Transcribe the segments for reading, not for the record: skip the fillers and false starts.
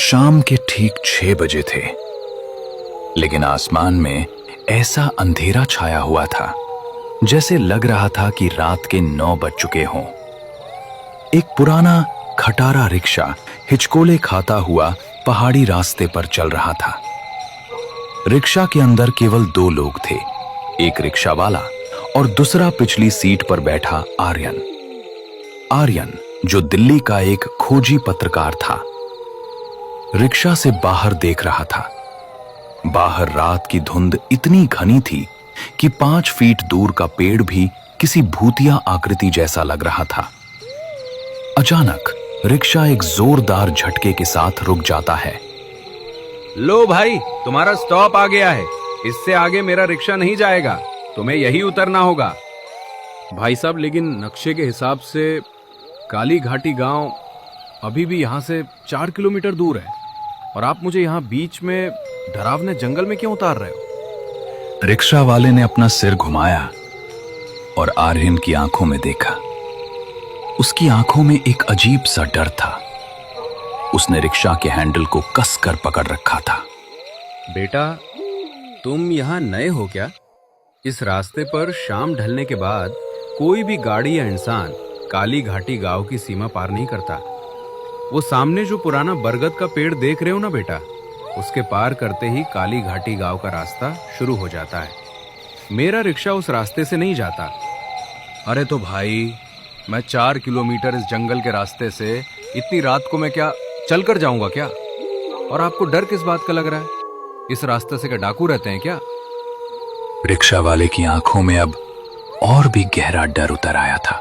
शाम के ठीक 6 बजे थे, लेकिन आसमान में ऐसा अंधेरा छाया हुआ था जैसे लग रहा था कि रात के 9 बज चुके हों। एक पुराना खटारा रिक्शा हिचकोले खाता हुआ पहाड़ी रास्ते पर चल रहा था। रिक्शा के अंदर केवल 2 लोग थे, एक रिक्शा वाला और दूसरा पिछली सीट पर बैठा आर्यन। आर्यन जो दिल्ली का एक खोजी पत्रकार था, रिक्शा से बाहर देख रहा था। बाहर रात की धुंध इतनी घनी थी कि 5 फीट दूर का पेड़ भी किसी भूतिया आकृति जैसा लग रहा था। अचानक रिक्शा एक जोरदार झटके के साथ रुक जाता है। लो भाई, तुम्हारा स्टॉप आ गया है। इससे आगे मेरा रिक्शा नहीं जाएगा, तुम्हें यही उतरना होगा। भाई साहब, लेकिन नक्शे के हिसाब से काली घाटी गांव अभी भी यहाँ से 4 किलोमीटर दूर है, और आप मुझे यहाँ बीच में डरावने जंगल में क्यों उतार रहे हो? रिक्शा वाले ने अपना सिर घुमाया और आर्यन की आंखों में देखा। उसकी आंखों में एक अजीब सा डर था। उसने रिक्शा के हैंडल को कसकर पकड़ रखा था। बेटा, तुम यहाँ नए हो क्या? इस रास्ते पर शाम ढलने के बाद कोई भी गाड़ी या इंसान काली घाटी गांव की सीमा पार नहीं करता। वो सामने जो पुराना बरगद का पेड़ देख रहे हो ना बेटा, उसके पार करते ही काली घाटी गांव का रास्ता शुरू हो जाता है। मेरा रिक्शा उस रास्ते से नहीं जाता। अरे तो भाई, मैं 4 किलोमीटर इस जंगल के रास्ते से इतनी रात को मैं क्या चलकर जाऊंगा क्या? और आपको डर किस बात का लग रहा है? इस रास्ते से क्या डाकू रहते हैं क्या? रिक्शा वाले की आंखों में अब और भी गहरा डर उतर आया था।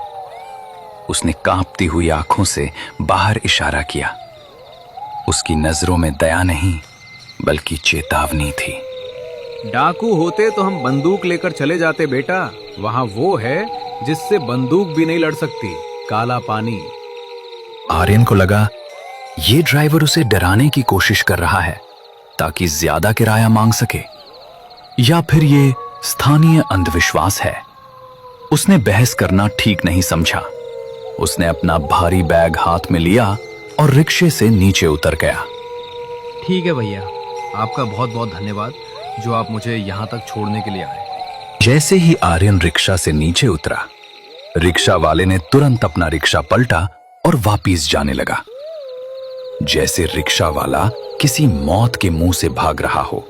उसने कांपती हुई आंखों से बाहर इशारा किया। उसकी नजरों में दया नहीं बल्कि चेतावनी थी। डाकू होते तो हम बंदूक लेकर चले जाते बेटा। वहां वो है जिससे बंदूक भी नहीं लड़ सकती, काला पानी। आर्यन को लगा ये ड्राइवर उसे डराने की कोशिश कर रहा है ताकि ज्यादा किराया मांग सके, या फिर ये स्थानीय अंधविश्वास है। उसने बहस करना ठीक नहीं समझा। उसने अपना भारी बैग हाथ में लिया और रिक्शे से नीचे उतर गया। ठीक है भैया, आपका बहुत बहुत धन्यवाद जो आप मुझे यहाँ तक छोड़ने के लिए आए। जैसे ही आर्यन रिक्शा से नीचे उतरा, रिक्शा वाले ने तुरंत अपना रिक्शा पलटा और वापस जाने लगा, जैसे रिक्शा वाला किसी मौत के मुंह से भाग रहा हो।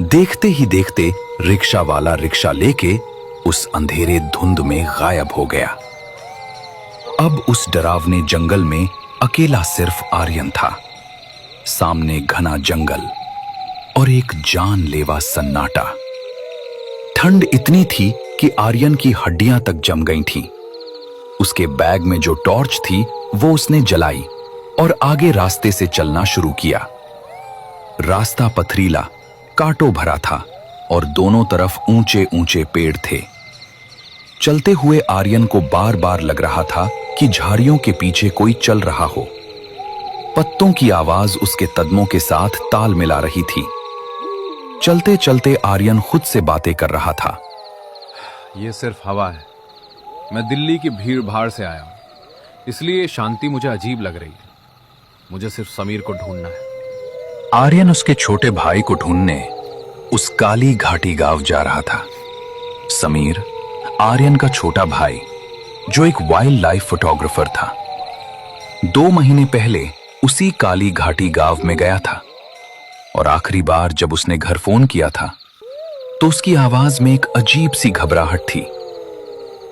देखते ही देखते रिक्शा वाला रिक्शा लेके उस अंधेरे धुंध में गायब हो गया। अब उस डरावने जंगल में अकेला सिर्फ आर्यन था। सामने घना जंगल और एक जानलेवा सन्नाटा। ठंड इतनी थी कि आर्यन की हड्डियां तक जम गई थीं। उसके बैग में जो टॉर्च थी वो उसने जलाई और आगे रास्ते से चलना शुरू किया। रास्ता पथरीला, कांटों भरा था और दोनों तरफ ऊंचे ऊंचे पेड़ थे। चलते हुए आर्यन को बार बार लग रहा था कि झाड़ियों के पीछे कोई चल रहा हो। पत्तों की आवाज उसके कदमों के साथ ताल मिला रही थी। चलते चलते आर्यन खुद से बातें कर रहा था। ये सिर्फ हवा है। मैं दिल्ली की भीड़ भाड़ से आया हूं, इसलिए शांति मुझे अजीब लग रही है। मुझे सिर्फ समीर को ढूंढना है। आर्यन उसके छोटे भाई को ढूंढने उस काली घाटी गांव जा रहा था। समीर आर्यन का छोटा भाई, जो एक वाइल्ड लाइफ फोटोग्राफर था, 2 महीने पहले उसी काली घाटी गांव में गया था। और आखिरी बार जब उसने घर फोन किया था तो उसकी आवाज में एक अजीब सी घबराहट थी।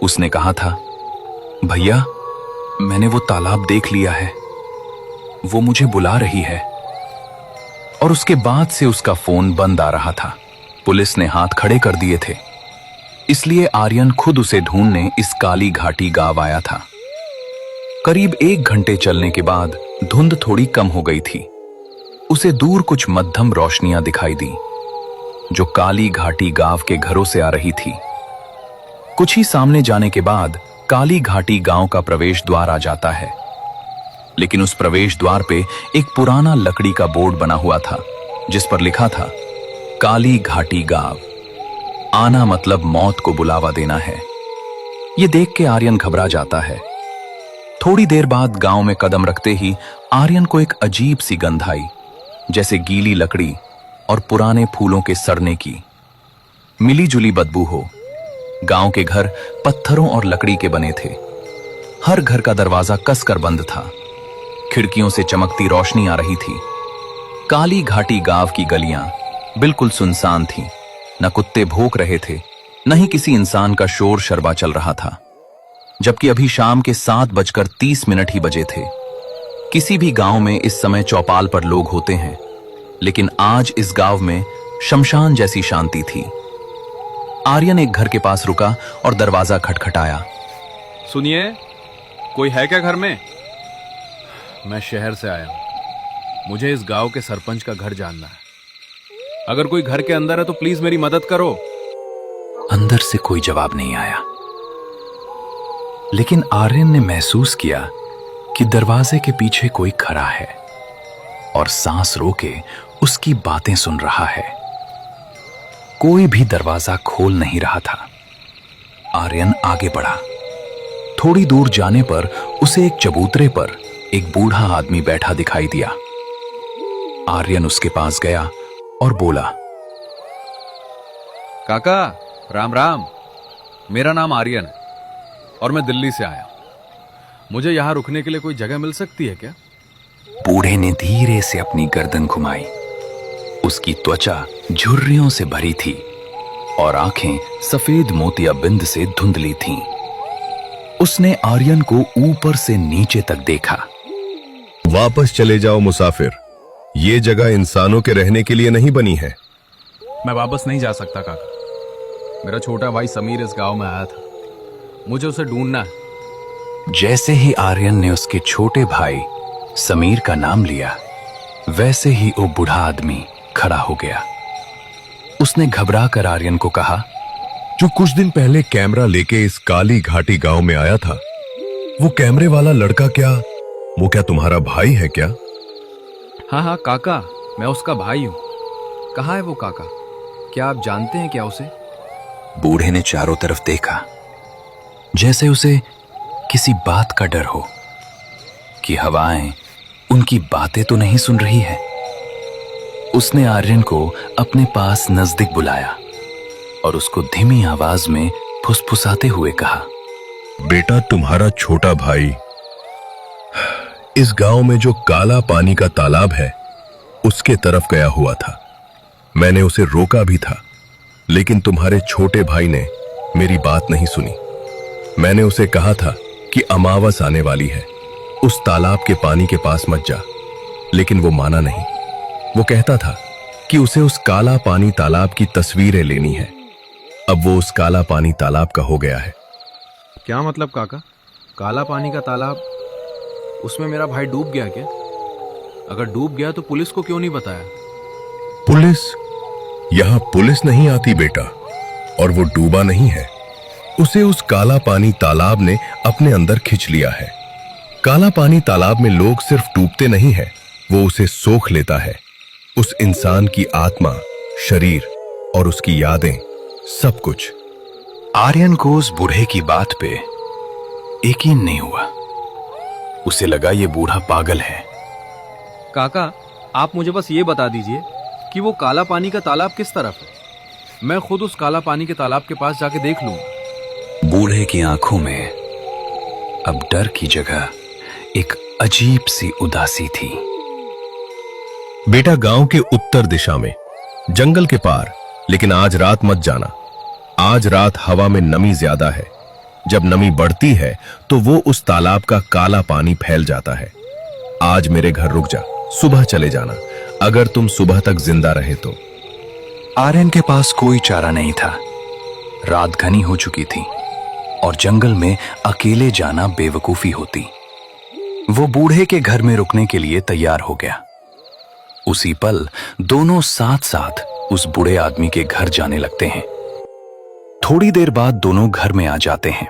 उसने कहा था, भैया, मैंने वो तालाब देख लिया है, वो मुझे बुला रही है। और उसके बाद से उसका फोन बंद आ रहा था। पुलिस ने हाथ खड़े कर दिए थे, इसलिए आर्यन खुद उसे ढूंढने इस काली घाटी गांव आया था। करीब 1 घंटे चलने के बाद धुंध थोड़ी कम हो गई थी। उसे दूर कुछ मध्यम रोशनियां दिखाई दी जो काली घाटी गांव के घरों से आ रही थी। कुछ ही सामने जाने के बाद काली घाटी गांव का प्रवेश द्वार आ जाता है, लेकिन उस प्रवेश द्वार पे एक पुराना लकड़ी का बोर्ड बना हुआ था जिस पर लिखा था, काली घाटी गांव, आना मतलब मौत को बुलावा देना है। ये देख के आर्यन घबरा जाता है। थोड़ी देर बाद गांव में कदम रखते ही आर्यन को एक अजीब सी गंध आई, जैसे गीली लकड़ी और पुराने फूलों के सड़ने की मिली जुली बदबू हो। गांव के घर पत्थरों और लकड़ी के बने थे। हर घर का दरवाजा कसकर बंद था। खिड़कियों से चमकती रोशनी आ रही थी। काली घाटी गांव की गलियां बिल्कुल सुनसान थीं। न कुत्ते भौंक रहे थे, न ही किसी इंसान का शोर शरबा चल रहा था। जबकि अभी शाम के 7:30 ही बजे थे। किसी भी गांव में इस समय चौपाल पर लोग होते हैं, लेकिन आज इस गांव में शमशान जैसी शांति थी। आर्यन एक घर के पास रुका और दरवाजा खटखटाया। सुनिए, कोई है क्या घर में? मैं शहर से आया हूं। मुझे इस गांव के सरपंच का घर जानना है। अगर कोई घर के अंदर है तो प्लीज मेरी मदद करो। अंदर से कोई जवाब नहीं आया, लेकिन आर्यन ने महसूस किया कि दरवाजे के पीछे कोई खड़ा है और सांस रोके उसकी बातें सुन रहा है। कोई भी दरवाजा खोल नहीं रहा था। आर्यन आगे बढ़ा। थोड़ी दूर जाने पर उसे एक चबूतरे पर एक बूढ़ा आदमी बैठा दिखाई दिया। आर्यन उसके पास गया और बोला, काका राम राम। मेरा नाम आर्यन है और मैं दिल्ली से आया हूं। मुझे यहां रुकने के लिए कोई जगह मिल सकती है क्या? बूढ़े ने धीरे से अपनी गर्दन घुमाई। उसकी त्वचा झुर्रियों से भरी थी और आंखें सफेद मोतिया बिंद से धुंधली थीं। उसने आर्यन को ऊपर से नीचे तक देखा। वापस चले जाओ मुसाफिर, ये जगह इंसानों के रहने के लिए नहीं बनी है। मैं वापस नहीं जा सकता काका। मेरा छोटा भाई समीर इस गांव में आया था। मुझे उसे ढूंढना है। जैसे ही आर्यन ने उसके छोटे भाई समीर का नाम लिया, वैसे ही वो बूढ़ा आदमी खड़ा हो गया। उसने घबरा कर आर्यन को कहा, जो कुछ दिन पहले कैमरा लेके इस काली घाटी गांव में आया था, वो कैमरे वाला लड़का वो क्या तुम्हारा भाई है क्या? हाँ हाँ काका, मैं उसका भाई हूं। कहाँ है वो काका? क्या आप जानते हैं क्या उसे? बूढ़े ने चारों तरफ देखा, जैसे उसे किसी बात का डर हो कि हवाएं उनकी बातें तो नहीं सुन रही है। उसने आर्यन को अपने पास नजदीक बुलाया और उसको धीमी आवाज में फुसफुसाते हुए कहा, बेटा, तुम्हारा छोटा भाई इस गांव में जो काला पानी का तालाब है उसके तरफ गया हुआ था। मैंने उसे रोका भी था, लेकिन तुम्हारे छोटे भाई ने मेरी बात नहीं सुनी। मैंने उसे कहा था कि अमावस आने वाली है, उस तालाब के पानी के पास मत जा, लेकिन वो माना नहीं। वो कहता था कि उसे उस काला पानी तालाब की तस्वीरें लेनी है। अब वो उस काला पानी तालाब का हो गया है। क्या मतलब काका? काला पानी का तालाब? उसमें मेरा भाई डूब गया क्या? अगर डूब गया तो पुलिस को क्यों नहीं बताया? पुलिस? यहां पुलिस नहीं आती बेटा, और वो डूबा नहीं है। उसे उस काला पानी तालाब ने अपने अंदर खिंच लिया है। काला पानी तालाब में लोग सिर्फ डूबते नहीं है, वो उसे सोख लेता है। उस इंसान की आत्मा, शरीर और उसकी यादें, सब कुछ। आर्यन को उस बूढ़े की बात पे यकीन नहीं हुआ। उसे लगा ये बूढ़ा पागल है। काका, आप मुझे बस ये बता दीजिए कि वो काला पानी का तालाब किस तरफ है। मैं खुद उस काला पानी के तालाब के पास जाके देख लूंगा। बूढ़े की आंखों में अब डर की जगह एक अजीब सी उदासी थी। बेटा, गांव के उत्तर दिशा में जंगल के पार, लेकिन आज रात मत जाना। आज रात हवा में नमी ज्यादा है। जब नमी बढ़ती है तो वो उस तालाब का काला पानी फैल जाता है। आज मेरे घर रुक जा, सुबह चले जाना, अगर तुम सुबह तक जिंदा रहे तो। आर्यन के पास कोई चारा नहीं था। रात घनी हो चुकी थी और जंगल में अकेले जाना बेवकूफी होती। वो बूढ़े के घर में रुकने के लिए तैयार हो गया। उसी पल दोनों साथ साथ उस बूढ़े आदमी के घर जाने लगते हैं। थोड़ी देर बाद दोनों घर में आ जाते हैं।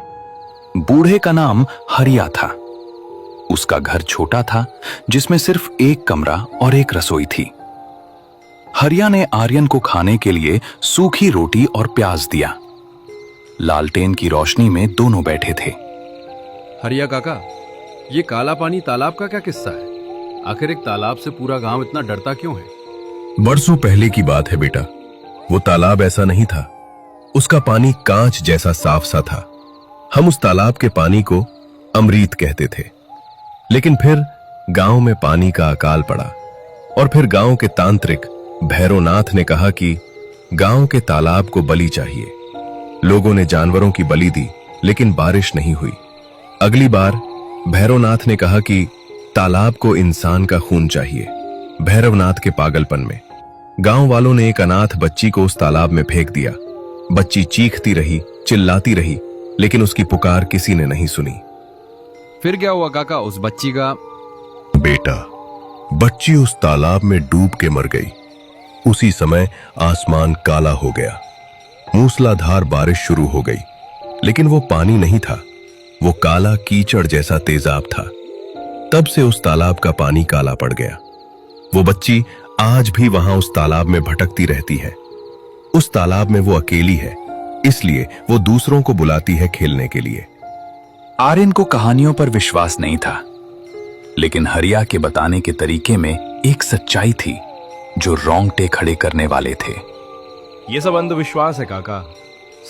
बूढ़े का नाम हरिया था। उसका घर छोटा था, जिसमें सिर्फ एक कमरा और एक रसोई थी। हरिया ने आर्यन को खाने के लिए सूखी रोटी और प्याज दिया। लालटेन की रोशनी में दोनों बैठे थे। हरिया काका, ये काला पानी तालाब का क्या किस्सा है? आखिर एक तालाब से पूरा गांव इतना डरता क्यों है? बरसों पहले की बात है बेटा। वो तालाब ऐसा नहीं था। उसका पानी कांच जैसा साफ सा था। हम उस तालाब के पानी को अमृत कहते थे। लेकिन फिर गांव में पानी का अकाल पड़ा और फिर गांव के तांत्रिक भैरवनाथ ने कहा कि गांव के तालाब को बलि चाहिए। लोगों ने जानवरों की बलि दी, लेकिन बारिश नहीं हुई। अगली बार भैरवनाथ ने कहा कि तालाब को इंसान का खून चाहिए। भैरवनाथ के पागलपन में गांव वालों ने एक अनाथ बच्ची को उस तालाब में फेंक दिया। बच्ची चीखती रही, चिल्लाती रही, लेकिन उसकी पुकार किसी ने नहीं सुनी। फिर क्या हुआ काका उस बच्ची का? बेटा, बच्ची उस तालाब में डूब के मर गई। उसी समय आसमान काला हो गया। मूसलाधार बारिश शुरू हो गई, लेकिन वो पानी नहीं था, वो काला कीचड़ जैसा तेजाब था। तब से उस तालाब का पानी काला पड़ गया। वो बच्ची आज भी वहां उस तालाब में भटकती रहती है। उस तालाब में वो अकेली है, इसलिए वो दूसरों को बुलाती है खेलने के लिए। आर्यन को कहानियों पर विश्वास नहीं था, लेकिन हरिया के बताने के तरीके में एक सच्चाई थी जो रोंगटे खड़े करने वाले थे। ये सब अंधविश्वास है काका।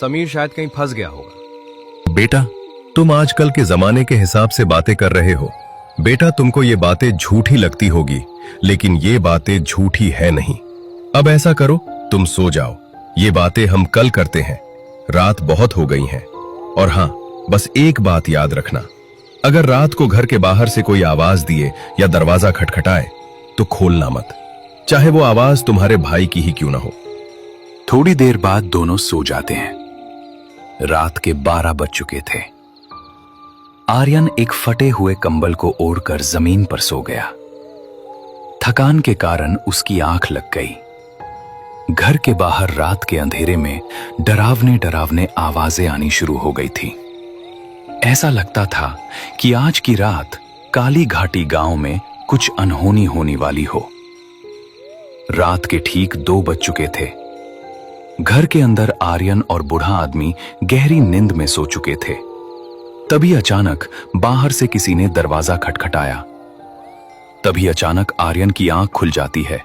समीर शायद कहीं फंस गया होगा। बेटा, तुम आजकल के जमाने के हिसाब से बातें कर रहे हो। बेटा, तुमको ये बातें झूठी लगती होगी, लेकिन ये बातें झूठी है नहीं। अब ऐसा करो, तुम सो जाओ। ये बातें हम कल करते हैं। रात बहुत हो गई है। और हां, बस एक बात याद रखना, अगर रात को घर के बाहर से कोई आवाज दिए या दरवाजा खटखटाए तो खोलना मत, चाहे वो आवाज तुम्हारे भाई की ही क्यों ना हो। थोड़ी देर बाद दोनों सो जाते हैं। रात के 12 बज चुके थे। आर्यन एक फटे हुए कंबल को ओढ़कर जमीन पर सो गया। थकान के कारण उसकी आंख लग गई। घर के बाहर रात के अंधेरे में डरावने डरावने आवाजें आनी शुरू हो गई थी। ऐसा लगता था कि आज की रात काली घाटी गांव में कुछ अनहोनी होने वाली हो। रात के ठीक 2 बज चुके थे। घर के अंदर आर्यन और बूढ़ा आदमी गहरी नींद में सो चुके थे। तभी अचानक बाहर से किसी ने दरवाजा खटखटाया। तभी अचानक आर्यन की आंख खुल जाती है।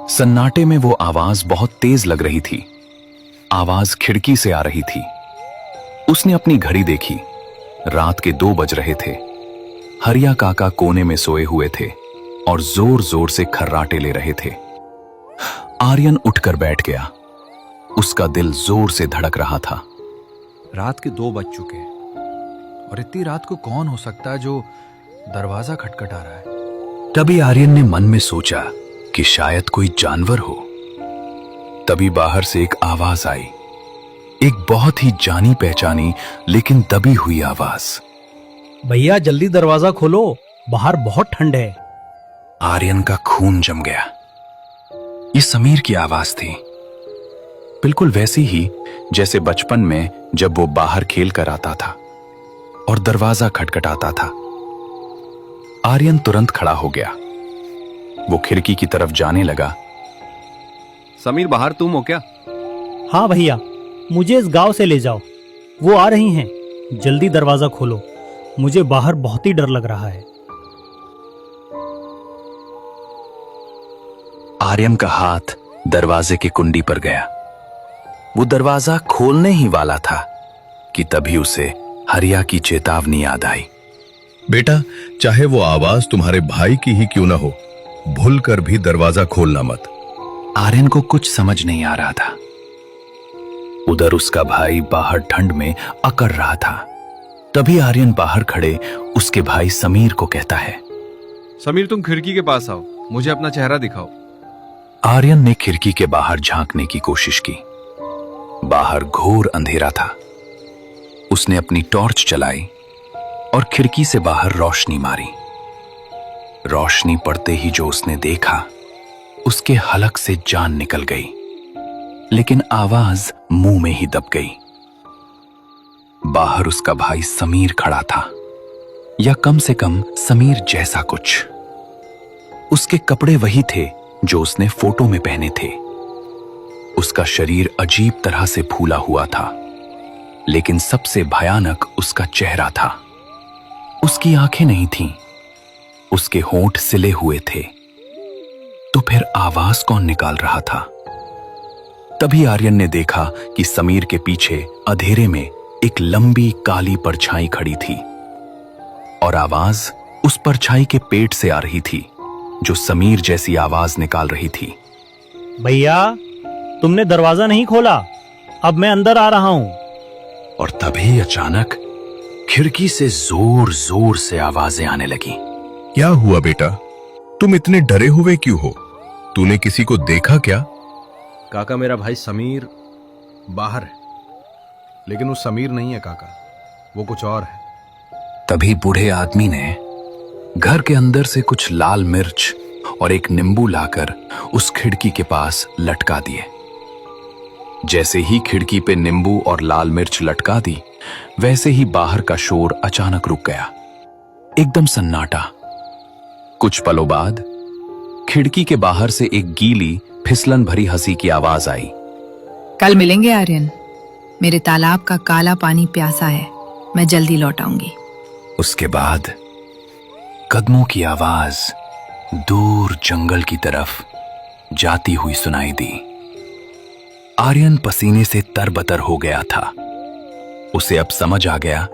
सन्नाटे में वो आवाज बहुत तेज लग रही थी। आवाज खिड़की से आ रही थी। उसने अपनी घड़ी देखी। रात के 2 बज रहे थे। हरिया काका कोने में सोए हुए थे और जोर जोर से खर्राटे ले रहे थे। आर्यन उठकर बैठ गया। उसका दिल जोर से धड़क रहा था। रात के 2 बज चुके हैं और इतनी रात को कौन हो सकता है जो दरवाजा खटखटा रहा है? तभी आर्यन ने मन में सोचा कि शायद कोई जानवर हो। तभी बाहर से एक आवाज आई, एक बहुत ही जानी पहचानी लेकिन दबी हुई आवाज। भैया जल्दी दरवाजा खोलो, बाहर बहुत ठंड है। आर्यन का खून जम गया। ये समीर की आवाज थी, बिल्कुल वैसी ही जैसे बचपन में जब वो बाहर खेल कर आता था और दरवाजा खटखटाता था। आर्यन तुरंत खड़ा हो गया। वो खिड़की की तरफ जाने लगा। समीर, बाहर तुम हो क्या? हाँ भैया, मुझे इस गांव से ले जाओ, वो आ रही हैं। जल्दी दरवाजा खोलो, मुझे बाहर बहुत ही डर लग रहा है। आर्यन का हाथ दरवाजे की कुंडी पर गया। वो दरवाजा खोलने ही वाला था कि तभी उसे हरिया की चेतावनी याद आई। बेटा, चाहे वो आवाज तुम्हारे भाई की ही क्यों ना हो, भूल कर भी दरवाजा खोलना मत। आर्यन को कुछ समझ नहीं आ रहा था। उधर उसका भाई बाहर ठंड में अकड़ रहा था। तभी आर्यन बाहर खड़े उसके भाई समीर को कहता है, समीर, तुम खिड़की के पास आओ, मुझे अपना चेहरा दिखाओ। आर्यन ने खिड़की के बाहर झांकने की कोशिश की। बाहर घोर अंधेरा था। उसने अपनी टॉर्च चलाई और खिड़की से बाहर रोशनी मारी। रोशनी पड़ते ही जो उसने देखा, उसके हलक से जान निकल गई, लेकिन आवाज मुंह में ही दब गई। बाहर उसका भाई समीर खड़ा था, या कम से कम समीर जैसा कुछ। उसके कपड़े वही थे जो उसने फोटो में पहने थे। उसका शरीर अजीब तरह से फूला हुआ था, लेकिन सबसे भयानक उसका चेहरा था। उसकी आंखें नहीं थीं, उसके होंठ सिले हुए थे। तो फिर आवाज कौन निकाल रहा था? तभी आर्यन ने देखा कि समीर के पीछे अंधेरे में एक लंबी काली परछाई खड़ी थी और आवाज उस परछाई के पेट से आ रही थी, जो समीर जैसी आवाज निकाल रही थी। भैया, तुमने दरवाजा नहीं खोला, अब मैं अंदर आ रहा हूं। और तभी अचानक खिड़की से जोर जोर से आवाजें आने लगी। क्या हुआ बेटा? तुम इतने डरे हुए क्यों हो? तूने किसी को देखा क्या? काका, मेरा भाई समीर बाहर है, लेकिन वो समीर नहीं है काका, वो कुछ और है। तभी बूढ़े आदमी ने घर के अंदर से कुछ लाल मिर्च और एक नींबू लाकर उस खिड़की के पास लटका दिए। जैसे ही खिड़की पे नींबू और लाल मिर्च लटका दी, वैसे ही बाहर का शोर अचानक रुक गया। एकदम सन्नाटा। कुछ पलों बाद खिड़की के बाहर से एक गीली फिसलन भरी हंसी की आवाज आई। कल मिलेंगे आर्यन। मेरे तालाब का काला पानी प्यासा है, मैं जल्दी लौट आऊंगी। उसके बाद कदमों की आवाज दूर जंगल की तरफ जाती हुई सुनाई दी। आर्यन पसीने से तरबतर हो गया था। उसे अब समझ आ गया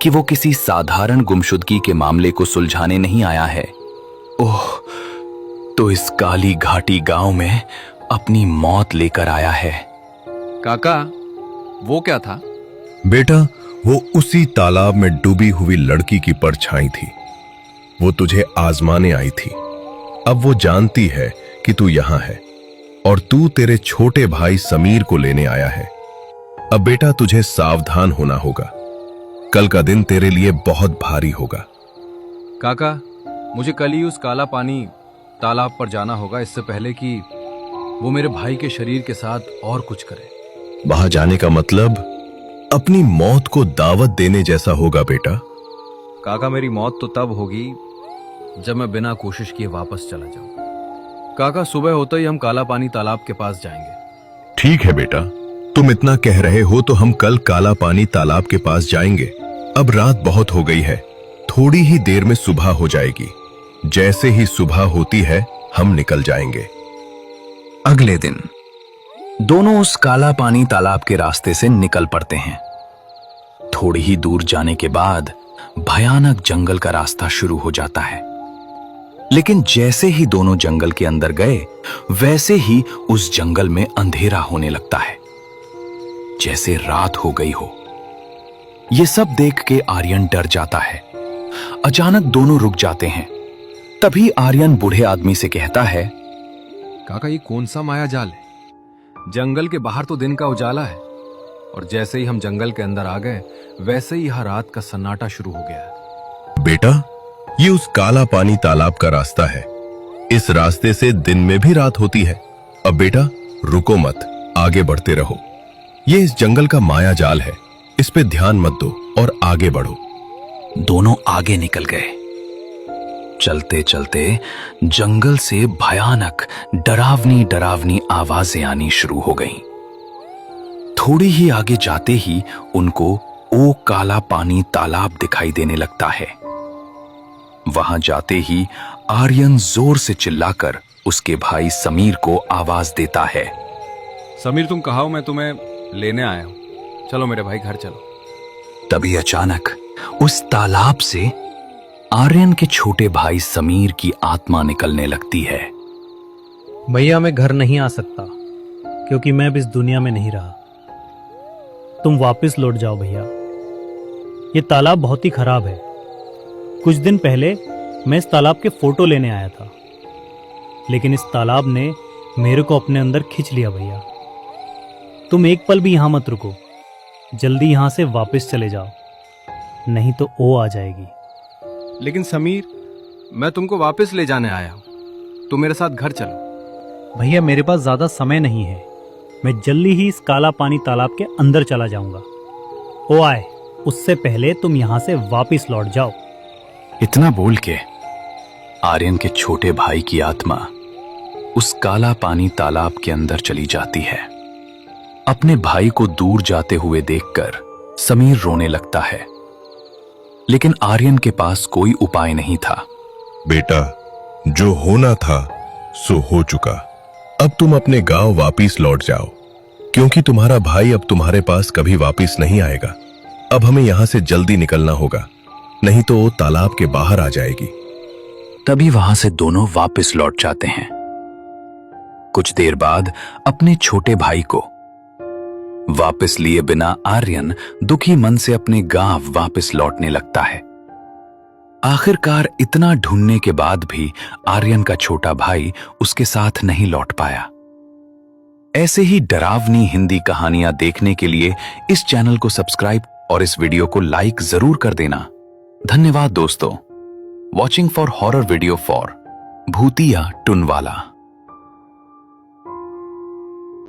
कि वो किसी साधारण गुमशुदगी के मामले को सुलझाने नहीं आया है। ओह, तो इस काली घाटी गांव में अपनी मौत लेकर आया है। काका, वो क्या था? बेटा, वो उसी तालाब में डूबी हुई लड़की की परछाई थी। वो तुझे आजमाने आई थी। अब वो जानती है कि तू यहां है और तू तेरे छोटे भाई समीर को लेने आया है। अब बेटा, तुझे सावधान होना होगा। कल का दिन तेरे लिए बहुत भारी होगा। काका, मुझे कल ही उस काला पानी तालाब पर जाना होगा, इससे पहले कि वो मेरे भाई के शरीर के साथ और कुछ करे। वहां जाने का मतलब अपनी मौत को दावत देने जैसा होगा बेटा। काका, मेरी मौत तो तब होगी जब मैं बिना कोशिश किए वापस चला जाऊं। काका, सुबह होते ही हम काला पानी तालाब के पास जाएंगे। ठीक है बेटा, तुम इतना कह रहे हो तो हम कल काला पानी तालाब के पास जाएंगे। अब रात बहुत हो गई है, थोड़ी ही देर में सुबह हो जाएगी। जैसे ही सुबह होती है हम निकल जाएंगे। अगले दिन दोनों उस काला पानी तालाब के रास्ते से निकल पड़ते हैं। थोड़ी ही दूर जाने के बाद भयानक जंगल का रास्ता शुरू हो जाता है। लेकिन जैसे ही दोनों जंगल के अंदर गए, वैसे ही उस जंगल में अंधेरा होने लगता है, जैसे रात हो गई हो। यह सब देख के आर्यन डर जाता है। अचानक दोनों रुक जाते हैं। तभी आर्यन बूढ़े आदमी से कहता है, काका, ये कौन सा माया जाल है? जंगल के बाहर तो दिन का उजाला है, और जैसे ही हम जंगल के अंदर आ गए, वैसे ही यह रात का सन्नाटा शुरू हो गया। बेटा, ये उस काला पानी तालाब का रास्ता है। इस रास्ते से दिन में भी रात होती है। अब बेटा, रुको मत, आगे बढ़ते रहो। ये इस जंगल का माया जाल है, इस पे ध्यान मत दो और आगे बढ़ो। दोनों आगे निकल गए। चलते चलते जंगल से भयानक डरावनी डरावनी आवाजें आनी शुरू हो गईं। थोड़ी ही आगे जाते ही उनको ओ काला पानी तालाब दिखाई देने लगता है। वहां जाते ही आर्यन जोर से चिल्लाकर उसके भाई समीर को आवाज देता है। समीर, तुम कहाँ हो? मैं तुम्हें लेने आया हूं। चलो मेरे भाई, घर चलो। तभी अचानक उस तालाब से आर्यन के छोटे भाई समीर की आत्मा निकलने लगती है। भैया, मैं घर नहीं आ सकता क्योंकि मैं अब इस दुनिया में नहीं रहा। तुम वापस लौट जाओ भैया। ये तालाब बहुत ही खराब है। कुछ दिन पहले मैं इस तालाब के फोटो लेने आया था, लेकिन इस तालाब ने मेरे को अपने अंदर खींच लिया। भैया, तुम एक पल भी यहां मत रुको, जल्दी यहां से वापस चले जाओ, नहीं तो ओ आ जाएगी। लेकिन समीर, मैं तुमको वापस ले जाने आया हूं, तुम मेरे साथ घर चलो। भैया, मेरे पास ज्यादा समय नहीं है। मैं जल्दी ही इस काला पानी तालाब के अंदर चला जाऊंगा। ओ आए, उससे पहले तुम यहां से वापस लौट जाओ। इतना बोल के आर्यन के छोटे भाई की आत्मा उस काला पानी तालाब के अंदर चली जाती है। अपने भाई को दूर जाते हुए देखकर समीर रोने लगता है, लेकिन आर्यन के पास कोई उपाय नहीं था। बेटा, जो होना था सो हो चुका। अब तुम अपने गांव वापिस लौट जाओ, क्योंकि तुम्हारा भाई अब तुम्हारे पास कभी वापिस नहीं आएगा। अब हमें यहां से जल्दी निकलना होगा, नहीं तो वो तालाब के बाहर आ जाएगी। तभी वहां से दोनों वापस लौट जाते हैं। कुछ देर बाद अपने छोटे भाई को वापस लिए बिना आर्यन दुखी मन से अपने गांव वापस लौटने लगता है। आखिरकार इतना ढूंढने के बाद भी आर्यन का छोटा भाई उसके साथ नहीं लौट पाया। ऐसे ही डरावनी हिंदी कहानियां देखने के लिए इस चैनल को सब्सक्राइब और इस वीडियो को लाइक जरूर कर देना। धन्यवाद दोस्तों। Watching for horror video for भूतिया टुनवाला।